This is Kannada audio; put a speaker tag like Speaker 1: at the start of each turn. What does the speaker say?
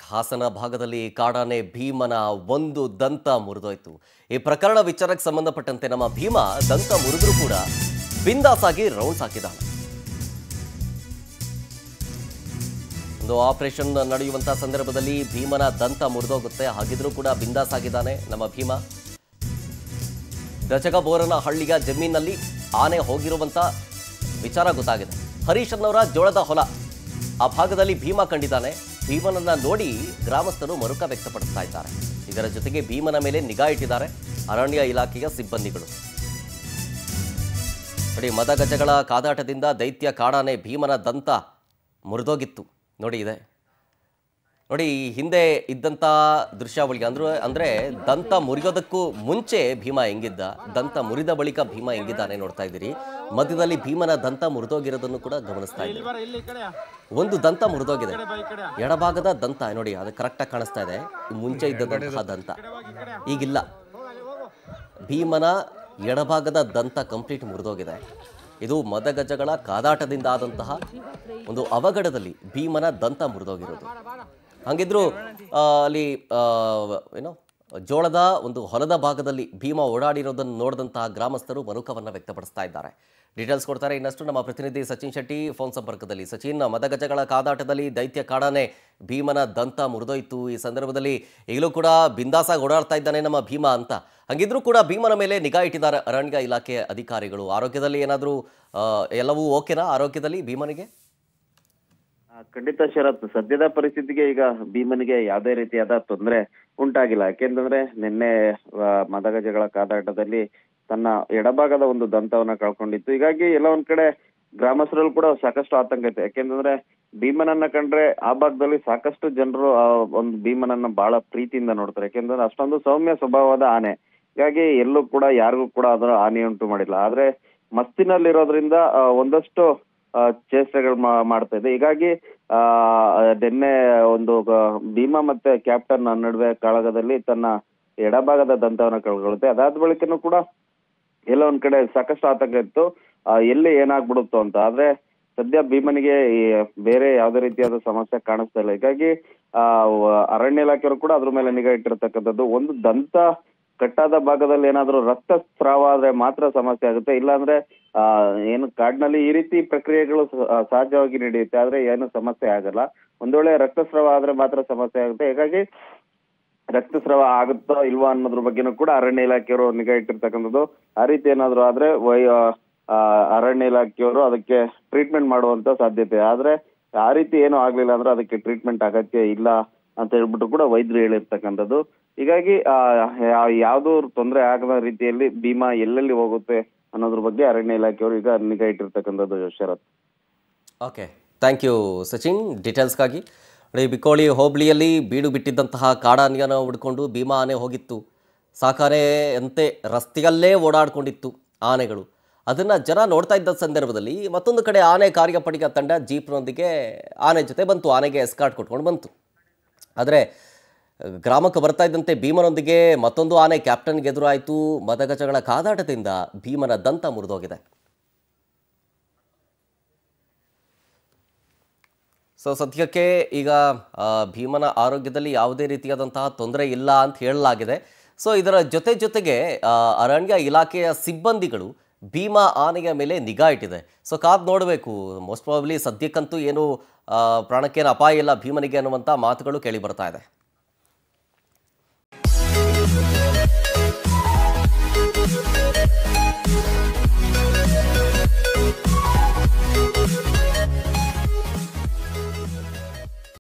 Speaker 1: ಹಾಸನ ಭಾಗದಲ್ಲಿ ಕಾಡಾನೆ ಭೀಮನ ಒಂದು ದಂತ ಮುರಿದೋಯ್ತು. ಈ ಪ್ರಕರಣ ವಿಚಾರಕ್ಕೆ ಸಂಬಂಧಪಟ್ಟಂತೆ ನಮ್ಮ ಭೀಮ ದಂತ ಮುರಿದ್ರೂ ಕೂಡ ಬಿಂದಾಸ್ ಆಗಿ ರೌಂಡ್ಸ್ ಹಾಕಿದ್ದಾನೆ. ಒಂದು ಆಪರೇಷನ್ ನಡೆಯುವಂತ ಸಂದರ್ಭದಲ್ಲಿ ಭೀಮನ ದಂತ ಮುರಿದೋಗುತ್ತೆ. ಹಾಗಿದ್ರೂ ಕೂಡ ಬಿಂದಾಸ್ ಆಗಿದ್ದಾನೆ ನಮ್ಮ ಭೀಮ. ಗಜಗಬೋರನ ಹಳ್ಳಿಯ ಜಮೀನಲ್ಲಿ ಆನೆ ಹೋಗಿರುವಂತ ವಿಚಾರ ಗೊತ್ತಾಗಿದೆ. ಹರೀಶ್ ಅನ್ನವರ ಜೋಳದ ಹೊಲ ಆ ಭಾಗದಲ್ಲಿ ಭೀಮ ಕಂಡಿದ್ದಾನೆ. ಭೀಮನನ್ನ ನೋಡಿ ಗ್ರಾಮಸ್ಥರು ಮರುಕ ವ್ಯಕ್ತಪಡಿಸ್ತಾ ಇದ್ದಾರೆ. ಇದರ ಜೊತೆಗೆ ಭೀಮನ ಮೇಲೆ ನಿಗಾ ಇಟ್ಟಿದ್ದಾರೆ ಅರಣ್ಯ ಇಲಾಖೆಯ ಸಿಬ್ಬಂದಿಗಳು. ನೋಡಿ, ಮದಗಜಗಳ ಕಾದಾಟದಿಂದ ದೈತ್ಯ ಕಾಡಾನೆ ಭೀಮನ ದಂತ ಮುರಿದೋಗಿತ್ತು. ನೋಡಿ ಇದೆ ನೋಡಿ, ಹಿಂದೆ ಇದ್ದಂಥ ದೃಶ್ಯಾವಳಿ ಅಂದ್ರೆ ದಂತ ಮುರಿಯೋದಕ್ಕೂ ಮುಂಚೆ ಭೀಮ ಹೆಂಗಿದ್ದ, ದಂತ ಮುರಿದ ಬಳಿಕ ಭೀಮ ಹೆಂಗಿದ್ದಾನೆ ನೋಡ್ತಾ ಇದ್ದೀರಿ. ಮಧ್ಯದಲ್ಲಿ ಭೀಮನ ದಂತ ಮುರಿದೋಗಿರೋದನ್ನು ಕೂಡ ಗಮನಿಸ್ತಾ ಇದ್ದೀರಿ. ಒಂದು ದಂತ ಮುರಿದೋಗಿದೆ, ಎಡಭಾಗದ ದಂತ ನೋಡಿ, ಅದು ಕರೆಕ್ಟಾಗಿ ಕಾಣಿಸ್ತಾ ಇದೆ. ಮುಂಚೆ ಇದ್ದಂತಹ ದಂತ ಈಗಿಲ್ಲ. ಭೀಮನ ಎಡಭಾಗದ ದಂತ ಕಂಪ್ಲೀಟ್ ಮುರಿದೋಗಿದೆ. ಇದು ಮದಗಜಗಳ ಕಾದಾಟದಿಂದ ಆದಂತಹ ಒಂದು ಅವಘಡದಲ್ಲಿ ಭೀಮನ ದಂತ ಮುರಿದೋಗಿರೋದು. ಹಂಗಿದ್ರು ಅಲ್ಲಿ ಏನೋ ಜೋಳದ ಒಂದು ಹೊಲದ ಭಾಗದಲ್ಲಿ ಭೀಮ ಓಡಾಡಿರೋದನ್ನು ನೋಡಿದಂತಹ ಗ್ರಾಮಸ್ಥರು ಮರುಕವನ್ನು ವ್ಯಕ್ತಪಡಿಸ್ತಾ ಇದ್ದಾರೆ. ಡೀಟೇಲ್ಸ್ ಕೊಡ್ತಾರೆ ಇನ್ನಷ್ಟು ನಮ್ಮ ಪ್ರತಿನಿಧಿ ಸಚಿನ್ ಶೆಟ್ಟಿ ಫೋನ್ ಸಂಪರ್ಕದಲ್ಲಿ. ಸಚಿನ್, ಮದಗಜಗಳ ಕಾದಾಟದಲ್ಲಿ ದೈತ್ಯ ಕಾಡಾನೆ ಭೀಮನ ದಂತ ಮುರಿದೋಯ್ತು. ಈ ಸಂದರ್ಭದಲ್ಲಿ ಈಗಲೂ ಕೂಡ ಬಿಂದಾಸಾಗಿ ಓಡಾಡ್ತಾ ಇದ್ದಾನೆ ನಮ್ಮ ಭೀಮ ಅಂತ. ಹಂಗಿದ್ರೂ ಕೂಡ ಭೀಮನ ಮೇಲೆ ನಿಗಾ ಇಟ್ಟಿದ್ದಾರೆ ಅರಣ್ಯ ಇಲಾಖೆ ಅಧಿಕಾರಿಗಳು. ಆರೋಗ್ಯದಲ್ಲಿ ಏನಾದರೂ ಎಲ್ಲವೂ ಓಕೆನಾ ಆರೋಗ್ಯದಲ್ಲಿ ಭೀಮನಿಗೆ?
Speaker 2: ಖಂಡಿತ ಶರತ್, ಸದ್ಯದ ಪರಿಸ್ಥಿತಿಗೆ ಈಗ ಭೀಮನಿಗೆ ಯಾವುದೇ ರೀತಿಯಾದ ತೊಂದರೆ ಉಂಟಾಗಿಲ್ಲ. ಯಾಕೆಂತಂದ್ರೆ ನಿನ್ನೆ ಮದಗಜಗಳ ಕಾದಾಟದಲ್ಲಿ ತನ್ನ ಎಡಭಾಗದ ಒಂದು ದಂತವನ್ನ ಕಳ್ಕೊಂಡಿತ್ತು. ಹೀಗಾಗಿ ಎಲ್ಲ ಒಂದ್ ಕಡೆ ಗ್ರಾಮಸ್ಥರಲ್ಲಿ ಕೂಡ ಸಾಕಷ್ಟು ಆತಂಕ ಇತ್ತು. ಯಾಕೆಂತಂದ್ರೆ ಭೀಮನನ್ನ ಕಂಡ್ರೆ ಆ ಭಾಗದಲ್ಲಿ ಸಾಕಷ್ಟು ಜನರು ಒಂದು ಭೀಮನನ್ನ ಬಹಳ ಪ್ರೀತಿಯಿಂದ ನೋಡ್ತಾರೆ. ಯಾಕೆಂತಂದ್ರೆ ಅಷ್ಟೊಂದು ಸೌಮ್ಯ ಸ್ವಭಾವದ ಆನೆ. ಹೀಗಾಗಿ ಎಲ್ಲೂ ಕೂಡ ಯಾರಿಗೂ ಕೂಡ ಅದರ ಹಾನಿ ಉಂಟು ಮಾಡಿಲ್ಲ. ಆದ್ರೆ ಮಸ್ತಿನಲ್ಲಿರೋದ್ರಿಂದ ಒಂದಷ್ಟು ಚೇಷ್ಟೆಗಳು ಮಾಡ್ತಾ ಇದೆ. ಹೀಗಾಗಿ ನಿನ್ನೆ ಒಂದು ಭೀಮಾ ಮತ್ತೆ ಕ್ಯಾಪ್ಟನ್ ನಡುವೆ ಕಾಳಗದಲ್ಲಿ ತನ್ನ ಎಡಭಾಗದ ದಂತವನ್ನ ಕಳ್ಕೊಳ್ಳುತ್ತೆ. ಅದಾದ ಬಳಿಕನೂ ಕೂಡ ಎಲ್ಲ ಒಂದ್ ಕಡೆ ಸಾಕಷ್ಟು ಆತಂಕ ಇತ್ತು, ಎಲ್ಲಿ ಏನಾಗ್ಬಿಡುತ್ತೋ ಅಂತ. ಆದ್ರೆ ಸದ್ಯ ಭೀಮನಿಗೆ ಬೇರೆ ಯಾವುದೇ ರೀತಿಯಾದ ಸಮಸ್ಯೆ ಕಾಣಿಸ್ತಾ ಇಲ್ಲ. ಹೀಗಾಗಿ ಅರಣ್ಯ ಇಲಾಖೆಯವರು ಕೂಡ ಅದ್ರ ಮೇಲೆ ನಿಗಾ ಇಟ್ಟಿರ್ತಕ್ಕಂಥದ್ದು. ಒಂದು ದಂತ ಕಟ್ಟಾದ ಭಾಗದಲ್ಲಿ ಏನಾದ್ರೂ ರಕ್ತಸ್ರಾವ ಆದ್ರೆ ಮಾತ್ರ ಸಮಸ್ಯೆ ಆಗುತ್ತೆ. ಇಲ್ಲಾಂದ್ರೆ ಏನು ಕಾಡಿನಲ್ಲಿ ಈ ರೀತಿ ಪ್ರಕ್ರಿಯೆಗಳು ಸಹಜವಾಗಿ ನಡೆಯುತ್ತೆ, ಆದ್ರೆ ಏನು ಸಮಸ್ಯೆ ಆಗಲ್ಲ. ಒಂದ್ ವೇಳೆ ರಕ್ತಸ್ರಾವ ಆದ್ರೆ ಮಾತ್ರ ಸಮಸ್ಯೆ ಆಗುತ್ತೆ. ಹೀಗಾಗಿ ರಕ್ತಸ್ರಾವ ಆಗುತ್ತೋ ಇಲ್ವಾ ಅನ್ನೋದ್ರ ಬಗ್ಗೆನೂ ಕೂಡ ಅರಣ್ಯ ಇಲಾಖೆಯವರು ನಿಗಾ ಇಟ್ಟಿರ್ತಕ್ಕಂಥದ್ದು. ಆ ರೀತಿ ಏನಾದ್ರು ಆದ್ರೆ ಅರಣ್ಯ ಇಲಾಖೆಯವರು ಅದಕ್ಕೆ ಟ್ರೀಟ್ಮೆಂಟ್ ಮಾಡುವಂತ ಸಾಧ್ಯತೆ. ಆದ್ರೆ ಆ ರೀತಿ ಏನು ಆಗ್ಲಿಲ್ಲ ಅಂದ್ರೆ ಅದಕ್ಕೆ ಟ್ರೀಟ್ಮೆಂಟ್ ಅಗತ್ಯ ಇಲ್ಲ ಅಂತ ಹೇಳ್ಬಿಟ್ಟು ಕೂಡ ವೈದ್ಯರು ಹೇಳಿರ್ತಕ್ಕಂಥದ್ದು. ಹೀಗಾಗಿ ಯಾವ್ದು ತೊಂದರೆ ಆಗದ ರೀತಿಯಲ್ಲಿ ಭೀಮಾ ಎಲ್ಲೆಲ್ಲಿ ಹೋಗುತ್ತೆ ಅನ್ನೋದ್ರ ಬಗ್ಗೆ ಅರಣ್ಯ ಇಲಾಖೆಯವರು ಈಗ ನಿಗಾ ಇಟ್ಟಿರ್ತಕ್ಕಂಥದ್ದು. ಶರತ್,
Speaker 1: ಓಕೆ, ಥ್ಯಾಂಕ್ ಯು ಸಚಿನ್ ಡೀಟೇಲ್ಸ್ಗಾಗಿ. ಬಿಕೋಳಿ ಹೋಬಳಿಯಲ್ಲಿ ಬೀಡು ಬಿಟ್ಟಿದ್ದಂತಹ ಕಾಡಾನೆಯನ್ನು ಹುಡ್ಕೊಂಡು ಭೀಮಾ ಆನೆ ಹೋಗಿತ್ತು. ಸಾಕಾನೆ ಅಂತೆ ರಸ್ತೆಯಲ್ಲೇ ಓಡಾಡ್ಕೊಂಡಿತ್ತು ಆನೆಗಳು. ಅದನ್ನು ಜನ ನೋಡ್ತಾ ಇದ್ದ ಸಂದರ್ಭದಲ್ಲಿ ಮತ್ತೊಂದು ಕಡೆ ಆನೆ ಕಾರ್ಯಪಡೆಯ ತಂಡ ಜೀಪ್ನೊಂದಿಗೆ ಆನೆ ಜೊತೆ ಬಂತು. ಆನೆಗೆ ಎಸ್ಕಾರ್ಟ್ ಕೊಟ್ಕೊಂಡು ಬಂತು. ಆದರೆ ಗ್ರಾಮಕ್ಕೆ ಬರ್ತಾ ಇದ್ದಂತೆ ಭೀಮನೊಂದಿಗೆ ಮತ್ತೊಂದು ಆನೆ ಕ್ಯಾಪ್ಟನ್ಗೆ ಎದುರಾಯಿತು. ಮದಗಜಗಳ ಕಾದಾಟದಿಂದ ಭೀಮನ ದಂತ ಮುರಿದೋಗಿದೆ. ಸೊ ಸದ್ಯಕ್ಕೆ ಈಗ ಭೀಮನ ಆರೋಗ್ಯದಲ್ಲಿ ಯಾವುದೇ ರೀತಿಯಾದಂತಹ ತೊಂದರೆ ಇಲ್ಲ ಅಂತ ಹೇಳಲಾಗಿದೆ. ಸೊ ಇದರ ಜೊತೆಗೆ ಅರಣ್ಯ ಇಲಾಖೆಯ ಸಿಬ್ಬಂದಿಗಳು ಭೀಮಾ ಆನೆಯ ಮೇಲೆ ನಿಗಾ ಇಟ್ಟಿದೆ. ಸೊ ಕಾದು ನೋಡಬೇಕು. ಮೋಸ್ಟ್ ಪ್ರಾಬಬ್ಲಿ ಸದ್ಯಕ್ಕಂತೂ ಏನು ಪ್ರಾಣಕ್ಕೇನು ಅಪಾಯ ಇಲ್ಲ ಭೀಮನಿಗೆ ಅನ್ನುವಂಥ ಮಾತುಗಳು ಕೇಳಿ ಬರ್ತಾ ಇದೆ.